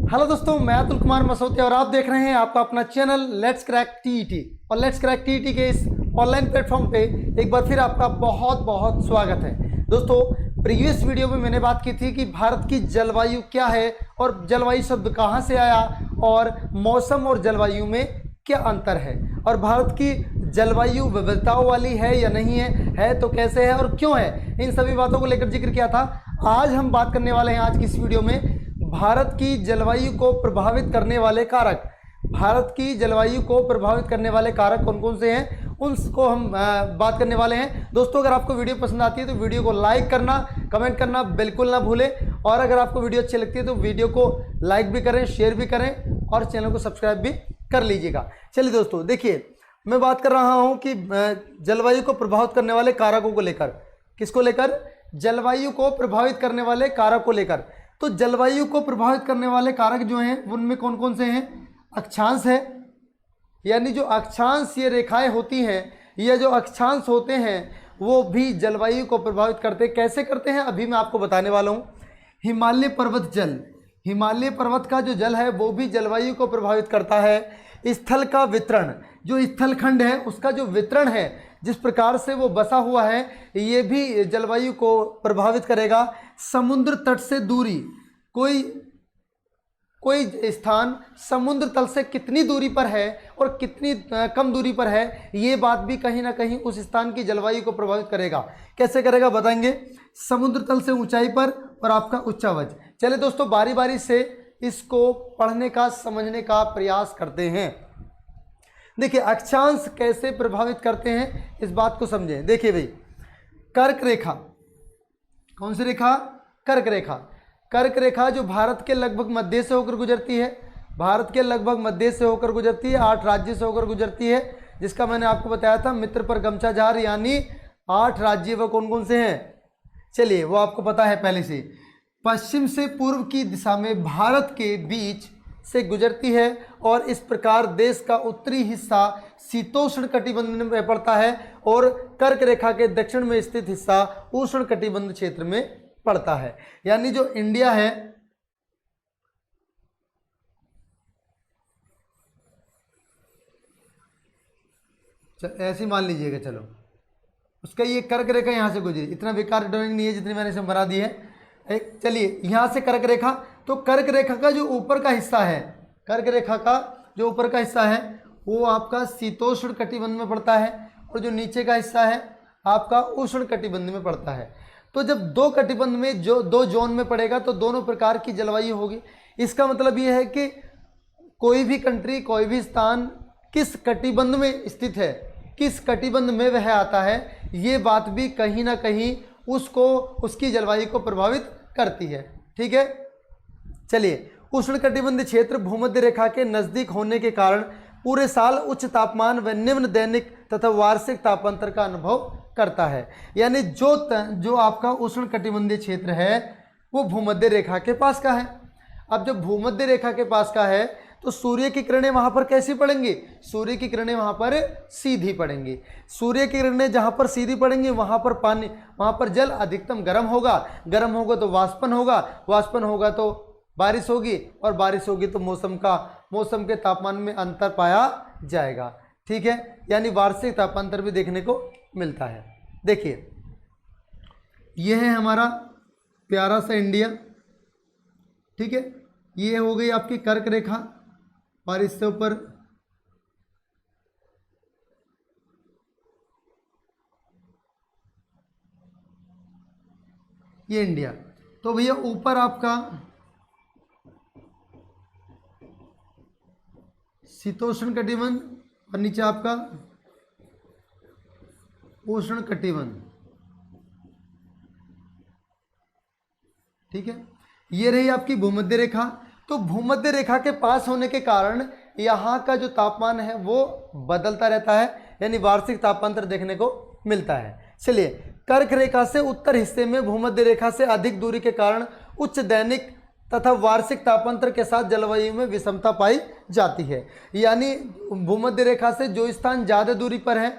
Hello दोस्तों, मैं अतुल कुमार मसौती और आप देख रहे हैं आपका अपना चैनल लेट्स क्रैक टीईटी। और लेट्स क्रैक टीईटी के इस ऑनलाइन प्लेटफॉर्म पे एक बार फिर आपका बहुत बहुत स्वागत है। दोस्तों, प्रीवियस वीडियो में मैंने बात की थी कि भारत की जलवायु क्या है और जलवायु शब्द कहाँ से आया और मौसम और जलवायु में क्या अंतर है, और भारत की जलवायु विविधताओं वाली है या नहीं है तो कैसे है और क्यों है, इन सभी बातों को लेकर जिक्र किया था। आज हम बात करने वाले हैं आज की इस वीडियो में भारत की जलवायु को प्रभावित करने वाले कारक। भारत की जलवायु को प्रभावित करने वाले कारक कौन कौन से हैं उनको हम बात करने वाले हैं। दोस्तों, अगर आपको वीडियो पसंद आती है तो वीडियो को लाइक करना, कमेंट करना बिल्कुल ना भूलें, और अगर आपको वीडियो अच्छी लगती है तो वीडियो को लाइक भी करें, शेयर भी करें और चैनल को सब्सक्राइब भी कर लीजिएगा। चलिए दोस्तों, देखिए मैं बात कर रहा हूं कि जलवायु को प्रभावित करने वाले कारकों को लेकर। किसको लेकर? जलवायु को प्रभावित करने वाले कारक को लेकर। तो जलवायु को प्रभावित करने वाले कारक जो हैं उनमें कौन कौन से हैं? अक्षांश है, यानी जो अक्षांश ये रेखाएं होती हैं या जो अक्षांश होते हैं वो भी जलवायु को प्रभावित करते। कैसे करते हैं अभी मैं आपको बताने वाला हूँ। हिमालय पर्वत जल, हिमालय पर्वत का जो जल है वो भी जलवायु को प्रभावित करता है। स्थल का वितरण, जो स्थलखंड है उसका जो वितरण है, जिस प्रकार से वो बसा हुआ है, ये भी जलवायु को प्रभावित करेगा। समुद्र तट से दूरी, कोई स्थान समुद्र तल से कितनी दूरी पर है और कितनी कम दूरी पर है, ये बात भी कहीं ना कहीं उस स्थान की जलवायु को प्रभावित करेगा। कैसे करेगा बताएंगे। समुद्र तल से ऊंचाई पर और आपका उच्चावच। चलिए दोस्तों, बारी बारी से इसको पढ़ने का, समझने का प्रयास करते हैं। देखिए, अक्षांश कैसे प्रभावित करते हैं इस बात को समझें। देखिए भाई, कर्क रेखा, कौन सी रेखा? कर्क रेखा। कर्क रेखा जो भारत के लगभग मध्य से होकर गुजरती है, भारत के लगभग मध्य से होकर गुजरती है, 8 राज्य से होकर गुजरती है, जिसका मैंने आपको बताया था मित्र पर गमछा झार, यानी 8 राज्य वह कौन कौन से हैं? चलिए, वो आपको पता है पहले से। पश्चिम से पूर्व की दिशा में भारत के बीच से गुजरती है और इस प्रकार देश का उत्तरी हिस्सा शीतोष्ण कटिबंध में पड़ता है और कर्क रेखा के दक्षिण में स्थित हिस्सा उष्ण कटिबंध क्षेत्र में पड़ता है। यानी जो इंडिया है, ऐसे मान लीजिएगा, चलो उसका ये कर्क रेखा यहाँ से गुजरी। इतना बेकार ड्राइंग नहीं है जितनी मैंने इसे बना दी है। चलिए, यहाँ से कर्क रेखा, तो कर्क रेखा का जो ऊपर का हिस्सा है, कर्क रेखा का जो ऊपर का हिस्सा है वो आपका शीतोष्ण कटिबंध में पड़ता है और जो नीचे का हिस्सा है आपका उष्ण कटिबंध में पड़ता है। तो जब दो कटिबंध में जो दो जोन में पड़ेगा तो दोनों प्रकार की जलवायु होगी। इसका मतलब ये है कि कोई भी कंट्री, कोई भी स्थान किस कटिबंध में स्थित है, किस कटिबंध में वह आता है, ये बात भी कहीं ना कहीं उसको, उसकी जलवायु को प्रभावित करती है। ठीक है। चलिए, उष्ण कटिबंध क्षेत्र भूमध्य रेखा के नजदीक होने के कारण पूरे साल उच्च तापमान व निम्न दैनिक तथा वार्षिक तापांतर का अनुभव करता है। यानी जो आपका उष्ण कटिबंधीय क्षेत्र है वो भूमध्य रेखा के पास का है। अब जब भूमध्य रेखा के पास का है तो सूर्य की किरणें वहां पर कैसी पड़ेंगी? सूर्य की किरणें वहां पर सीधी पड़ेंगी। सूर्य की किरणें जहां पर सीधी पड़ेंगी वहां पर पानी, वहां पर जल अधिकतम गर्म होगा, गर्म होगा तो वाष्पन होगा, वाष्पन होगा तो बारिश होगी, और बारिश होगी तो मौसम के तापमान में अंतर पाया जाएगा। ठीक है, यानी वार्षिक तापांतर भी देखने को मिलता है। देखिए, यह है हमारा प्यारा सा इंडिया। ठीक है, ये हो गई आपकी कर्क रेखा और इससे ऊपर ये इंडिया। तो भैया ऊपर आपका शीतोष्ण कटिबंध और नीचे आपका उष्ण कटिबंध। ठीक है, ये रही आपकी भूमध्य रेखा। तो भूमध्य रेखा के पास होने के कारण यहाँ का जो तापमान है वो बदलता रहता है, यानी वार्षिक तापांतर देखने को मिलता है। चलिए, कर्क रेखा से उत्तर हिस्से में भूमध्य रेखा से अधिक दूरी के कारण उच्च दैनिक तथा वार्षिक तापांतर के साथ जलवायु में विषमता पाई जाती है। यानी भूमध्य रेखा से जो स्थान ज़्यादा दूरी पर है,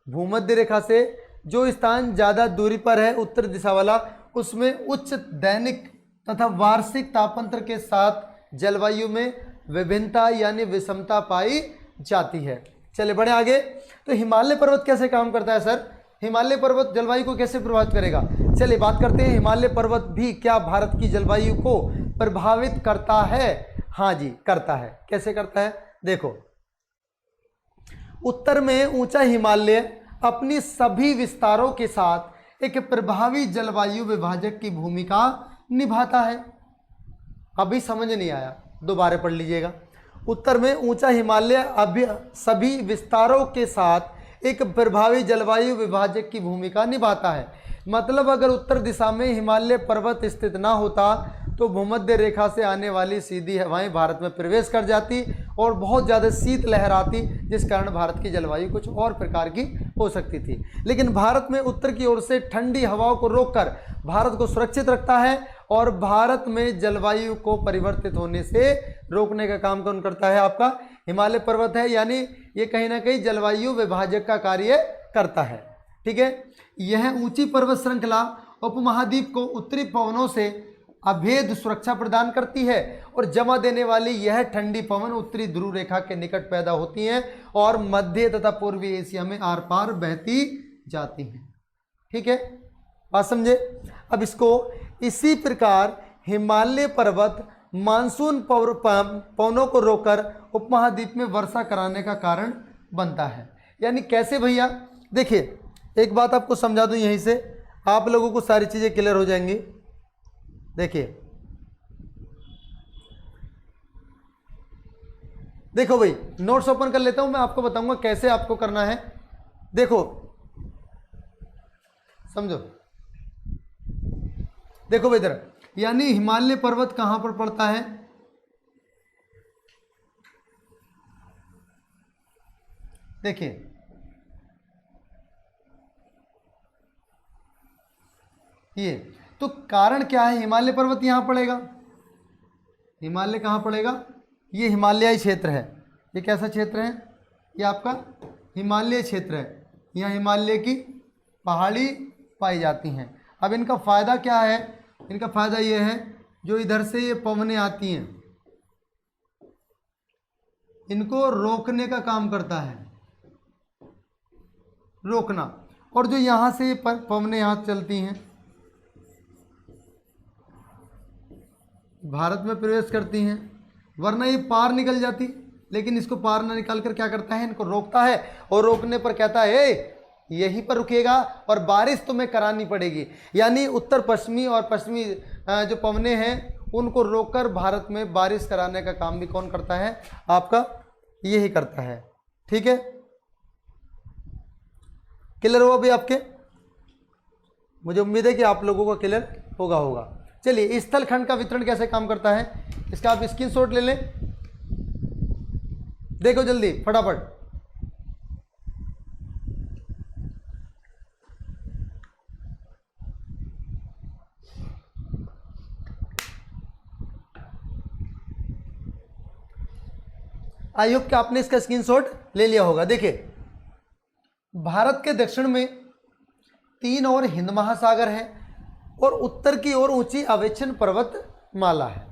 भूमध्य रेखा से जो स्थान ज़्यादा दूरी पर है उत्तर दिशा वाला, उसमें उच्च दैनिक तथा वार्षिक तापांतर के साथ जलवायु में विभिन्नता यानी विषमता पाई जाती है। चलिए बढ़े आगे। तो हिमालय पर्वत कैसे काम करता है सर? हिमालय पर्वत जलवायु को कैसे प्रभावित करेगा? चलिए बात करते हैं, हिमालय पर्वत भी क्या भारत की जलवायु को प्रभावित करता है? हाँ जी करता है। कैसे करता है? देखो, उत्तर में ऊंचा हिमालय अपनी सभी विस्तारों के साथ एक प्रभावी जलवायु विभाजक की भूमिका निभाता है। अभी समझ नहीं आया, दोबारा पढ़ लीजिएगा। उत्तर में ऊंचा हिमालय अभी सभी विस्तारों के साथ एक प्रभावी जलवायु विभाजक की भूमिका निभाता है। मतलब अगर उत्तर दिशा में हिमालय पर्वत स्थित ना होता तो भूमध्य रेखा से आने वाली सीधी हवाएं भारत में प्रवेश कर जाती और बहुत ज़्यादा शीत लहर आती, जिस कारण भारत की जलवायु कुछ और प्रकार की हो सकती थी। लेकिन भारत में उत्तर की ओर से ठंडी हवाओं को रोककर भारत को सुरक्षित रखता है और भारत में जलवायु को परिवर्तित होने से रोकने का काम कौन करता है? आपका हिमालय पर्वत है। यानी ये कहीं ना कहीं जलवायु विभाजक का कार्य करता है। ठीक है। यह ऊंची पर्वत श्रृंखला उपमहाद्वीप को उत्तरी पवनों से अभेद सुरक्षा प्रदान करती है और जमा देने वाली यह ठंडी पवन उत्तरी ध्रुव रेखा के निकट पैदा होती हैं और मध्य तथा पूर्वी एशिया में आर पार बहती जाती हैं। ठीक है, बात समझे? अब इसको इसी प्रकार हिमालय पर्वत मानसून पवनों को रोककर उपमहाद्वीप में वर्षा कराने का कारण बनता है। यानी कैसे भैया? देखिए एक बात आपको समझा दूं, यहीं से आप लोगों को सारी चीजें क्लियर हो जाएंगी। देखिए देखो भाई, नोट्स ओपन कर लेता हूं, मैं आपको बताऊंगा कैसे आपको करना है। देखो समझो, देखो भाई इधर, यानी हिमालय पर्वत कहां पर पड़ता है? देखिए ये तो कारण क्या है? हिमालय पर्वत यहां पड़ेगा। हिमालय कहां पड़ेगा? ये हिमालयी क्षेत्र है। ये कैसा क्षेत्र है? ये आपका हिमालय क्षेत्र है। यहाँ हिमालय की पहाड़ी पाई जाती हैं। अब इनका फायदा क्या है? इनका फायदा ये है, जो इधर से ये पवनें आती हैं इनको रोकने का काम करता है, रोकना। और जो यहाँ से पवनें यहाँ चलती हैं भारत में प्रवेश करती हैं, वरना ये पार निकल जाती, लेकिन इसको पार ना निकाल कर क्या करता है? इनको रोकता है और रोकने पर कहता है यहीं पर रुकेगा और बारिश तुम्हें करानी पड़ेगी। यानी उत्तर पश्चिमी और पश्चिमी जो पवनें हैं उनको रोककर भारत में बारिश कराने का काम भी कौन करता है? आपका यही करता है। ठीक है, क्लियर हुआ भाई आपके? मुझे उम्मीद है कि आप लोगों को क्लियर होगा। चलिए, स्थल खंड का वितरण कैसे काम करता है इसका आप स्क्रीनशॉट ले लें। देखो जल्दी फटाफट। आई होप कि आपने इसका स्क्रीनशॉट ले लिया होगा। देखिए, भारत के दक्षिण में 3 और हिंद महासागर है और उत्तर की ओर ऊंची अवेक्षण पर्वत माला है।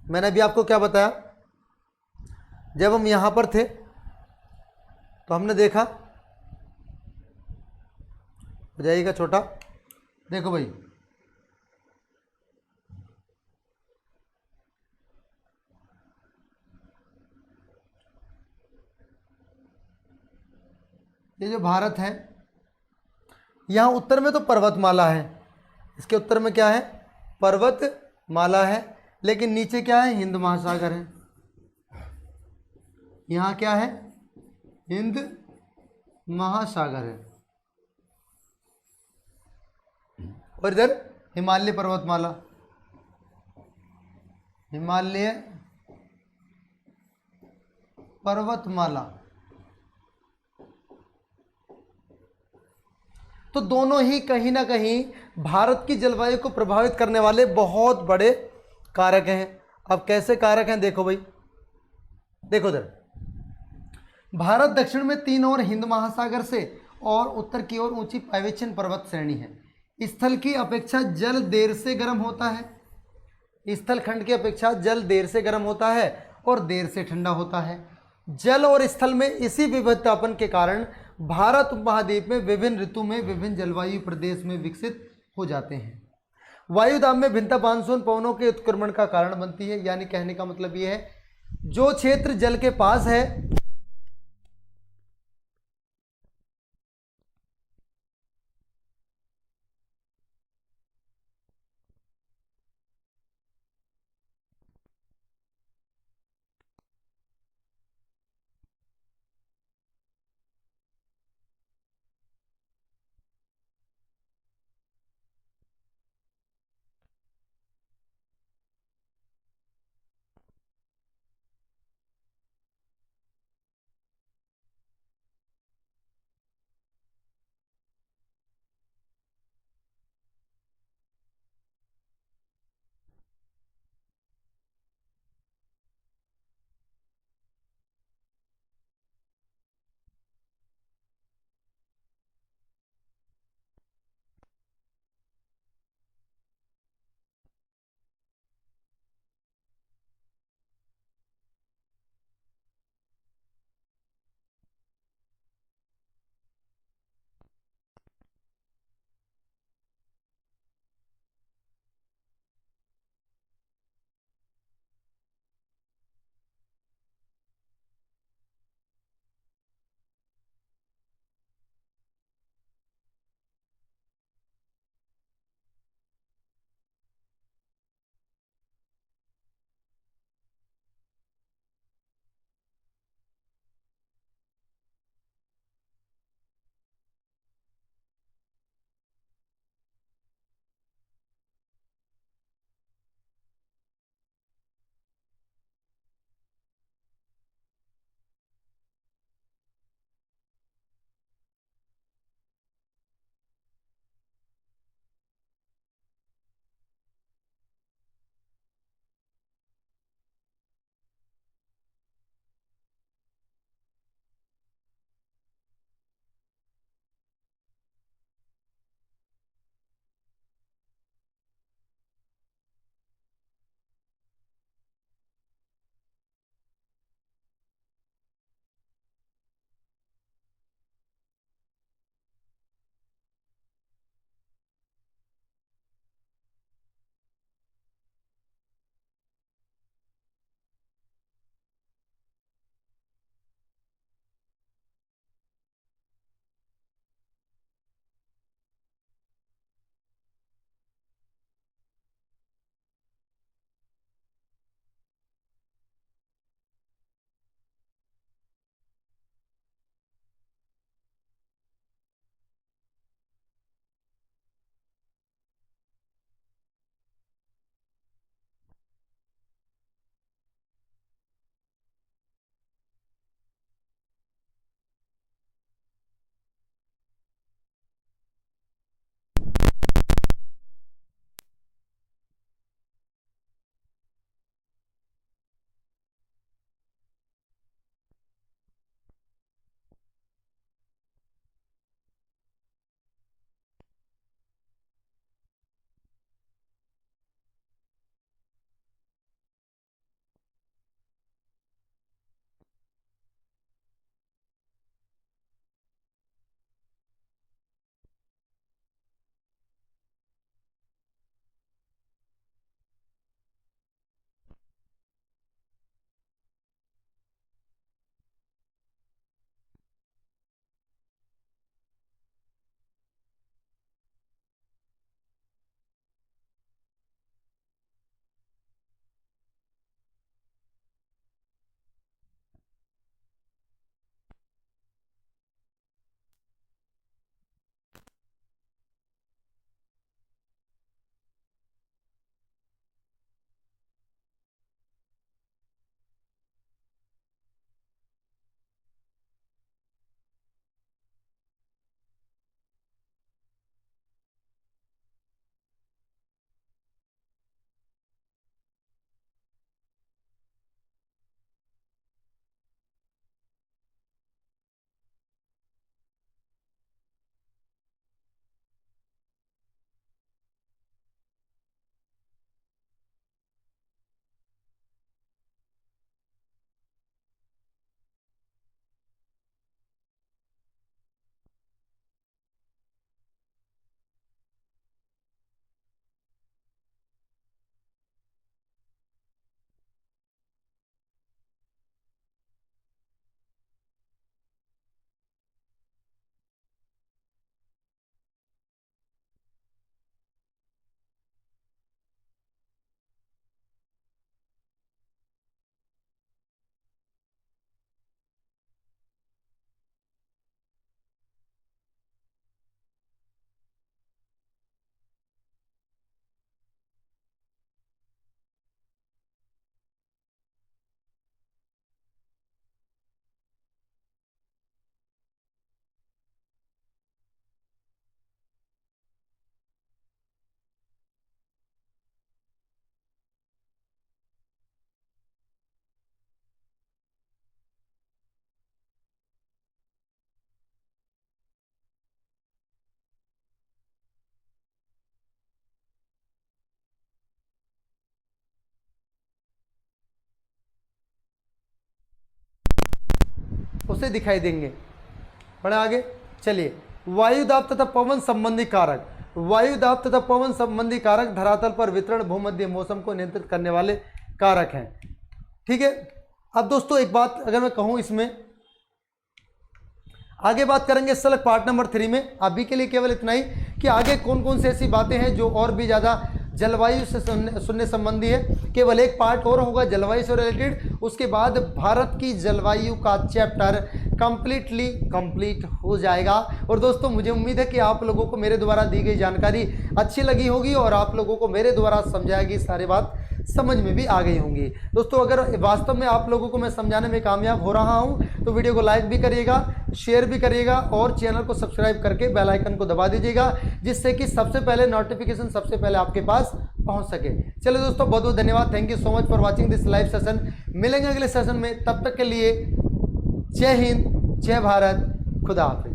मैंने अभी आपको क्या बताया? जब हम यहां पर थे तो हमने देखा, हो जाएगा छोटा, देखो भाई ये जो भारत है, यहां उत्तर में तो पर्वतमाला है, इसके उत्तर में क्या है? पर्वतमाला है, लेकिन नीचे क्या है? हिंद महासागर है। यहाँ क्या है? हिंद महासागर है और इधर हिमालय पर्वतमाला, हिमालय पर्वतमाला। तो दोनों ही कहीं ना कहीं भारत की जलवायु को प्रभावित करने वाले बहुत बड़े कारक हैं। अब कैसे कारक हैं? देखो भाई, देखो इधर, भारत दक्षिण में 3 और हिंद महासागर से और उत्तर की ओर ऊंची पाइवेक्षण पर्वत श्रेणी है। स्थल की अपेक्षा जल देर से गर्म होता है। स्थल खंड की अपेक्षा जल देर से गर्म होता है और देर से ठंडा होता है। जल और स्थल में इसी विविधतापन के कारण भारत उपमहाद्वीप में विभिन्न ऋतु में विभिन्न जलवायु प्रदेश में विकसित हो जाते हैं। वायुदाब में भिन्नता मानसून पवनों के उत्क्रमण का कारण बनती है। यानी कहने का मतलब यह है, जो क्षेत्र जल के पास है उसे दिखाई देंगे। बढ़े आगे, चलिए। वायु दाब तथा पवन संबंधी कारक, वायु दाब तथा पवन संबंधी कारक धरातल पर वितरण भूमध्य मौसम को नियंत्रित करने वाले कारक हैं। ठीक है। अब दोस्तों एक बात अगर मैं कहूं, इसमें आगे बात करेंगे सलग पार्ट नंबर 3 में। अभी के लिए केवल इतना ही कि आगे कौन कौन सी ऐसी बातें हैं जो और भी ज़्यादा जलवायु से सुनने संबंधी है। केवल एक पार्ट और होगा जलवायु से रिलेटेड, उसके बाद भारत की जलवायु का चैप्टर कंप्लीट हो जाएगा। और दोस्तों मुझे उम्मीद है कि आप लोगों को मेरे द्वारा दी गई जानकारी अच्छी लगी होगी और आप लोगों को मेरे द्वारा समझाई गई सारी बात समझ में भी आ गई होंगी। दोस्तों अगर वास्तव में आप लोगों को मैं समझाने में कामयाब हो रहा हूं तो वीडियो को लाइक भी करिएगा, शेयर भी करिएगा और चैनल को सब्सक्राइब करके बेल आइकन को दबा दीजिएगा, जिससे कि सबसे पहले नोटिफिकेशन सबसे पहले आपके पास पहुंच सके। चलिए दोस्तों, बहुत बहुत धन्यवाद। Thank you so much for watching this live session. मिलेंगे अगले सेशन में, तब तक के लिए जय हिंद, जय भारत, खुदा हाफिज।